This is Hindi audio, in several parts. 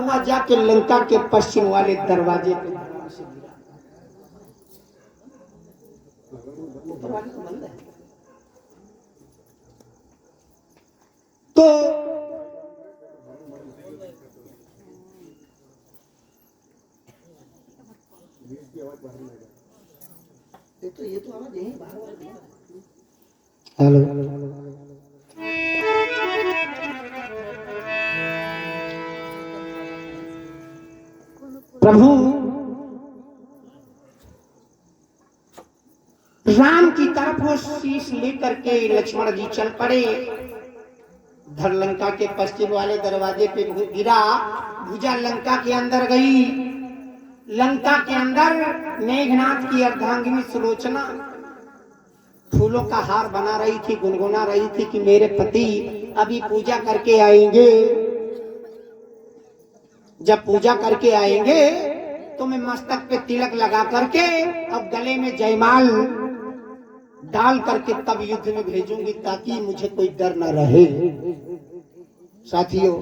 हुआ जाके लंका के पश्चिम वाले दरवाजे पे तो ये तो आवाज यही बाहर। हेलो प्रभु राम की तरफ वो शीश लेकर के लक्ष्मण जी चल पड़े। धर लंका के पश्चिम वाले दरवाजे पे गिरा, भुजा लंका के अंदर गई। लंका के अंदर मेघनाथ की अर्धांगिनी सुलोचना फूलों का हार बना रही थी, गुनगुना रही थी कि मेरे पति अभी पूजा करके आएंगे। जब पूजा करके आएंगे तो मैं मस्तक पे तिलक लगा करके अब गले में जयमाल डाल करके तब युद्ध में भेजूंगी, ताकि मुझे कोई डर न रहे। साथियों,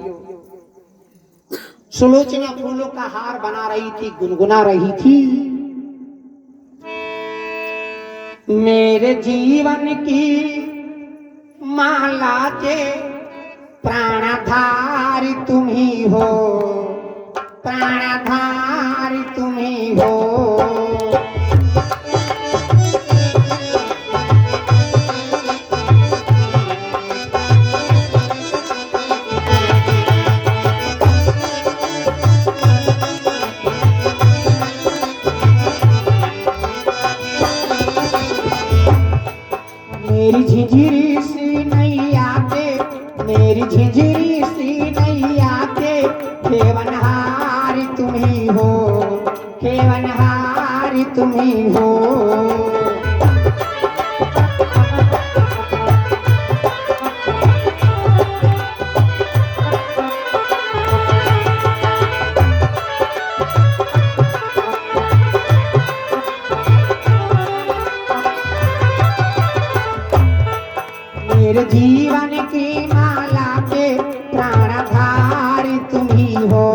सुलोचना फूलों का हार बना रही थी, गुनगुना रही थी। मेरे जीवन की माला के प्राणधारी तुम ही हो, प्राणधारी तुम ही हो। मेरी झिझिरी सी नैया के, मेरी झिझिरी सी नैया के खेवनहारी तुम ही हो, खेवनहारी तुम ही हो। मेरे जीवन की माला के प्राणधारी तुम ही हो,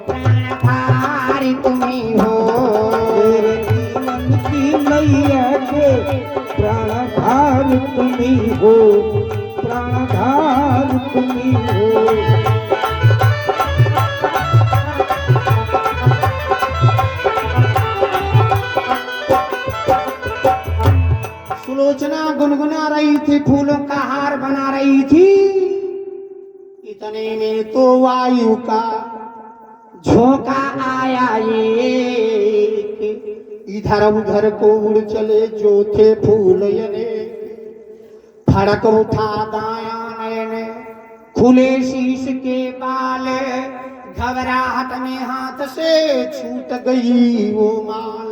प्राणधारी तुम ही हो। मेरे जीवन की मैया के प्राणधार तुम ही हो, प्राणधार तुम ही हो। सुलोचना गुनगुना रही थी, फूलों का हार बना रही थी। इतने में तो वायु का झोंका आया, ये इधर उधर को उड़ चले जो थे फूल यने। फड़क उठा दाया नयन, खुले शीश के बाल, घबराहट में हाथ से छूट गई वो माल।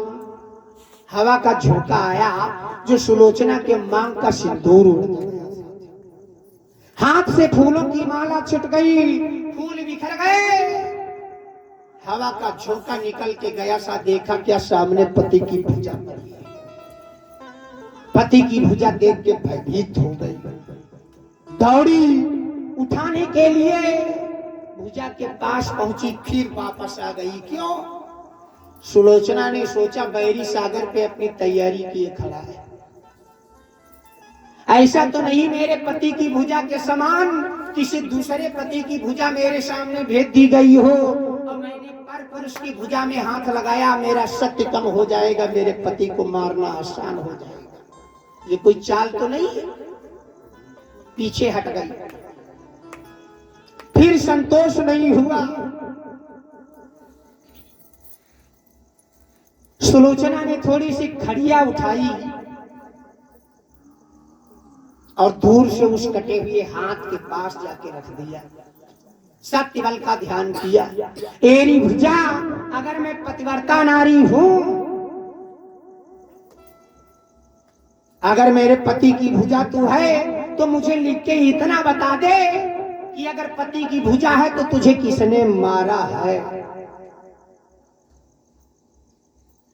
हवा का झोंका आया जो सुलोचना के मांग का सिंदूर उड़ गया। हाथ से फूलों की माला छूट गई, फूल बिखर गए। हवा का झोंका निकल के गया, सा देखा क्या सामने पति की भुजा पड़ी है। पति की भुजा देख के भयभीत हो गई, दौड़ी उठाने के लिए भुजा के पास पहुंची, फिर वापस आ गई। क्यों? सुलोचना ने सोचा बैरी सागर पे अपनी तैयारी किए खड़ा है, ऐसा तो नहीं मेरे पति की भुजा के समान किसी दूसरे पति की भुजा मेरे सामने भेज दी गई हो और मैंने पर उसकी भुजा में हाथ लगाया, मेरा सत्य कम हो जाएगा, मेरे पति को मारना आसान हो जाएगा। ये कोई चाल तो नहीं है। पीछे हट गई, फिर संतोष नहीं हुआ। सुलोचना ने थोड़ी सी खड़िया उठाई और दूर से उस कटे हुए हाथ के पास जाके रख दिया। सत्य बल का ध्यान किया। एरी भुजा, अगर मैं पतिव्रता नारी हूं, अगर मेरे पति की भुजा तू है तो मुझे लिख के इतना बता दे कि अगर पति की भुजा है तो तुझे किसने मारा है।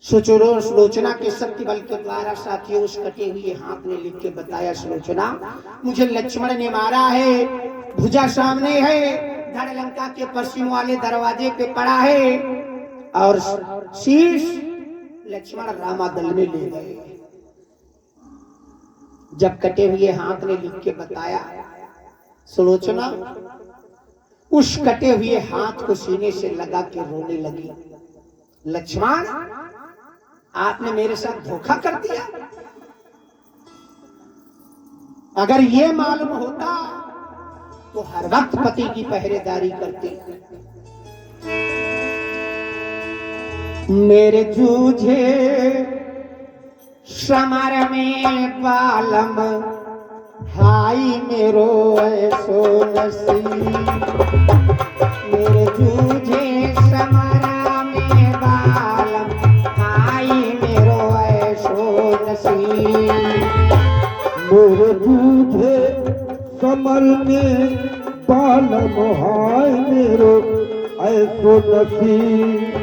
सुचुरो सुलोचना के शक्ति बल के द्वारा साथियों उस कटे हुए हाथ ने लिख के बताया, सुलोचना मुझे लक्ष्मण ने मारा है, भुजा सामने है, धड़ लंका के पश्चिम वाले दरवाजे पे पड़ा है और शीश लक्ष्मण रामादल में ले गए। जब कटे हुए हाथ ने लिख के बताया, सुलोचना उस कटे हुए हाथ को सीने से लगा के रोने लगी। लक्ष्मण, आपने मेरे साथ धोखा कर दिया। अगर ये मालूम होता तो हर वक्त पति की पहरेदारी करती। मेरे जूझे समर में बालम, हाई मेरो ऐसो नसीब। मेरे जूझे समर में बालम, हाई मेरो ऐसो नसीब। मेरे जूझे समर में बालम, हाय मेरो ऐसो नसीब।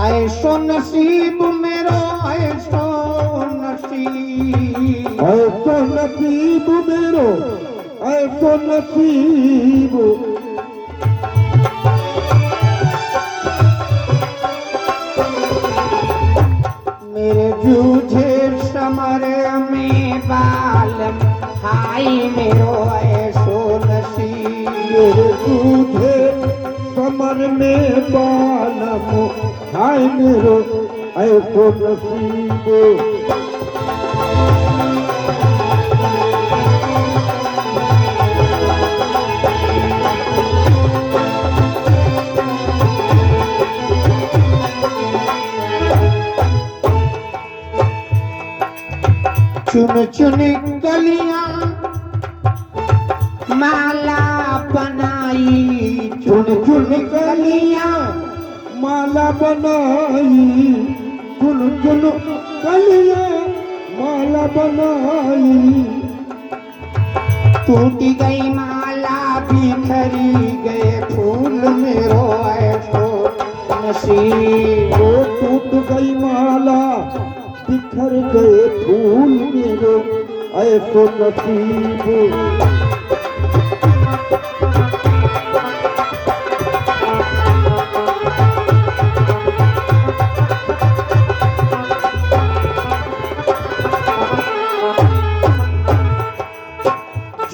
ऐसो नसीब मेरो ऐसो नसीब। ऐसो नसीब मेरो ऐसो नसीब। मेरे जूझे समर में बालम, हाय मेरो ऐसो नसीब। मेरे जूझे समर में बालम, हाय मेरो ऐसो नसीब। चुन चुन कलियां माला बनाई। चुन चुन कलियां माला बनाई। चुन चुन कलियां माला बनाई। टूटी गई माला बिखरी गए फूल, मेरो ऐसो नसीब। वो टूट गई माला बिखर गए फूल, मेरो ऐसो नसीब।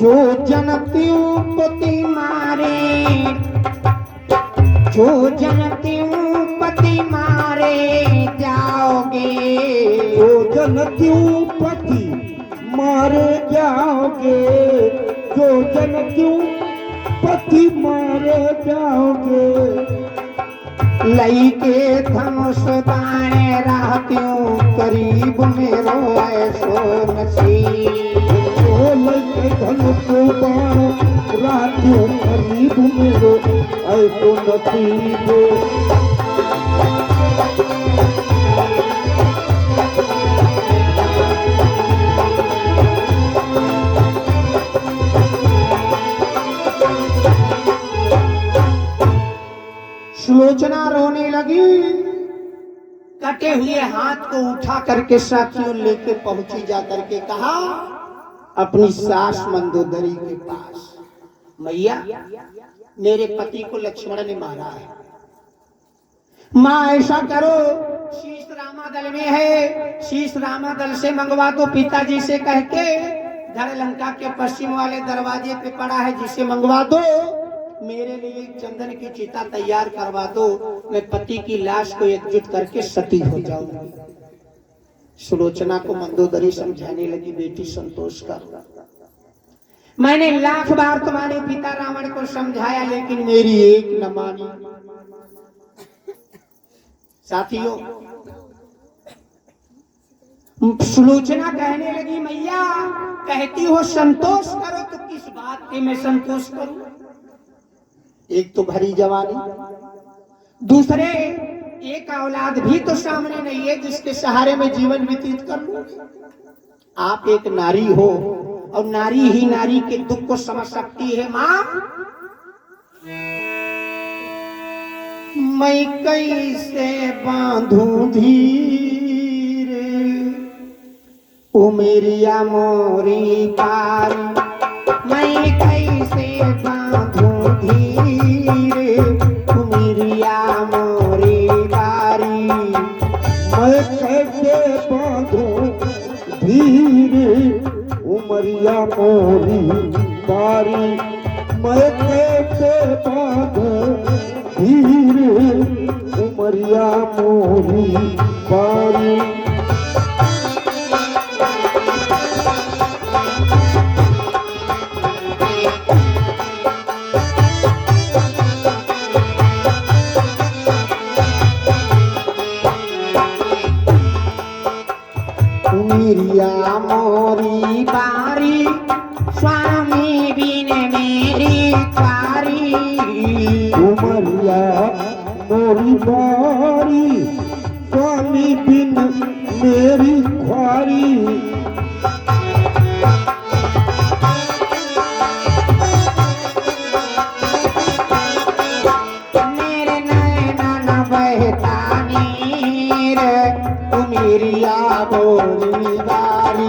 जो जनतियों पति मारे, जो जनतियों पति मारे जाओगे। जो जनतियों पति मारे जाओगे। जो जनतियों पति मारे जाओगे। लई के धनुष बाण रहत्यूं करीब, मेरो ऐसो नसीब। ओ लई धनुष बाण रहत्यूं करीब, मेरो ऐसो नसीब। सुलोचना रोने लगी। कटे हुए हाथ को उठा करके साथियों लेके पहुंची, जा करके कहा अपनी सास मंदोदरी के पास, मैया मेरे पति को लक्ष्मण ने मारा है। माँ ऐसा करो, शीश रामादल में है, शीश रामादल से मंगवा दो। पिताजी से कह के धड़ लंका के पश्चिम वाले दरवाजे पे पड़ा है, जिसे मंगवा दो। मेरे लिए चंदन की चिता तैयार करवा दो, मैं पति की लाश को एकजुट करके सती हो जाऊंगी। सुलोचना को मंदोदरी समझाने लगी, बेटी संतोष कर, मैंने लाख बार तुम्हारे पिता रावण को समझाया, लेकिन मेरी एक न मानी। साथियों, सुलोचना कहने लगी, मैया कहती हो संतोष करो, तो किस बात पे मैं संतोष करूं? एक तो भरी जवानी, दूसरे एक औलाद भी तो सामने नहीं है जिसके सहारे में जीवन व्यतीत कर लूं। आप एक नारी हो और नारी ही नारी के दुख को समझ सकती है। माँ, मैं कैसे बांधूं धीर उमरिया मोरी पारी, मैं कैसे बांधूं धीर उमरिया मोरी पारी, मैं कैसे बांधूं धीर उमरिया मोरी बारी, मैं कैसे बांधूं धीर उमरिया मोरी बारी। उमरिया मोरी बारी, स्वामी बिन मेरी ख्वारी, उमरिया मोरी बारी, स्वामी बिन मेरी ख्वारी। मेरे नैनन बहता नीर उमरिया मोरी बारी।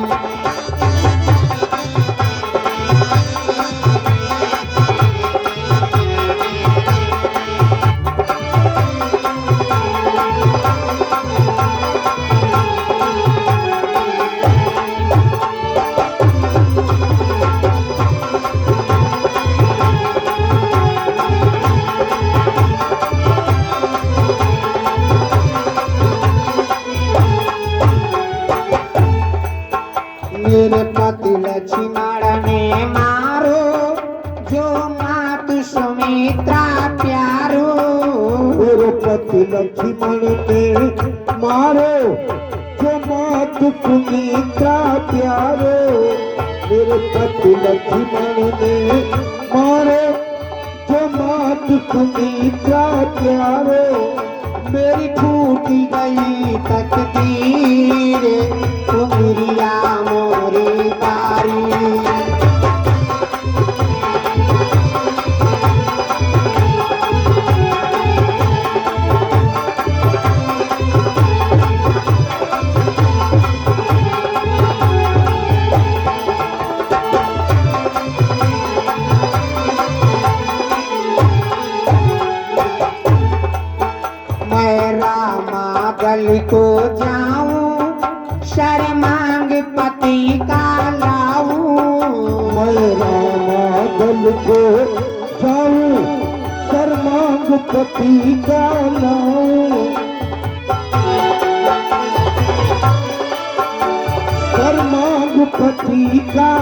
मेरे पति लक्ष्मण ने मारो, जो मात सुमित्रा प्यारो, मेरे पति लक्ष्मण ने मारो, जो मात सुमित्रा प्यारो। मेरे पति लक्ष्मण ने मारो, जो मात सुमित्रा प्यारो। मेरी टूटी गई तकदीर उमरिया मोरी बारी। मैं रामा गल को जाऊं, शर्मांग पति का लाऊं। मैं रामा दल को जाऊं, शर्मांग पति का लाऊं। शर्मांग पति का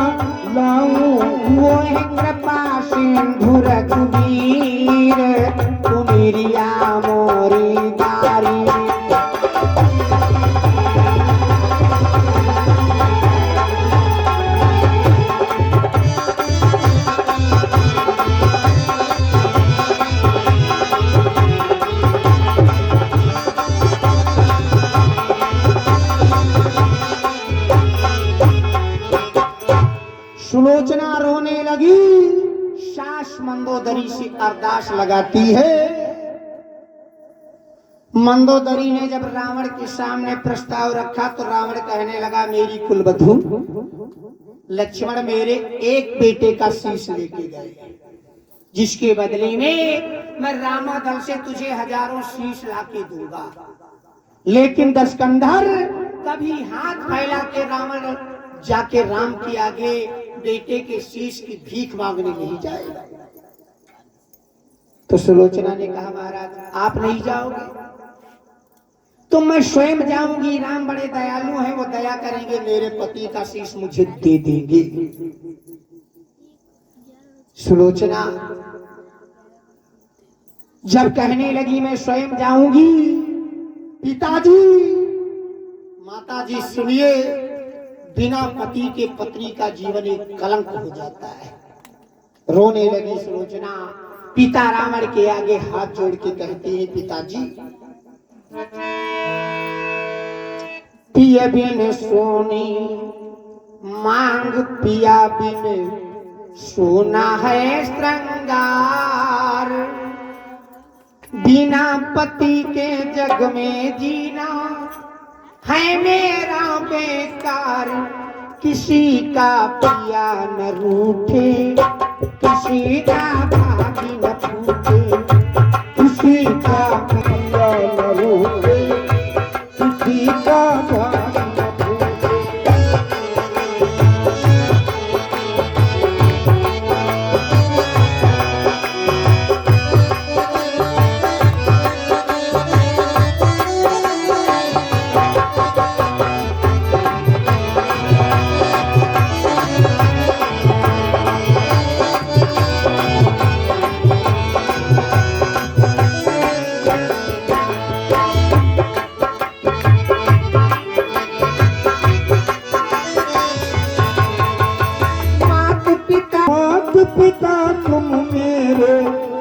लाऊं। वो है कृपा सिंधु रघुवीर उमरिया मोरी बारी। सुलोचना रोने लगी, सास मंदोदरी से अरदास लगाती है। मंदोदरी ने जब रावण के सामने प्रस्ताव रखा तो रावण कहने लगा, मेरी कुलवधू लक्ष्मण मेरे एक बेटे का शीश लेके गए, जिसके बदले में मैं रामादल से तुझे हजारों शीश लाके दूंगा, लेकिन दशकंधर कभी हाथ फैला के रावण जाके राम के आगे बेटे के शीश की भीख मांगने नहीं जाएगा। तो सुलोचना ने कहा, महाराज आप नहीं जाओगे तो मैं स्वयं जाऊंगी। राम बड़े दयालु हैं, वो दया करेंगे, मेरे पति का शीश मुझे दे देंगे। सुलोचना जब कहने लगी मैं स्वयं जाऊंगी, पिताजी माताजी सुनिए, बिना पति के पत्नी का जीवन एक कलंक हो जाता है। रोने लगी सुलोचना। पिता रावण के आगे हाथ जोड़ के कहते हैं, पिताजी पिया बिन सोनी मांग पिया बिन सोना है श्रृंगार, बिना पति के जग में जीना है मेरा बेकार। किसी का पिया न रूठे, किसी का भागी न फूटे।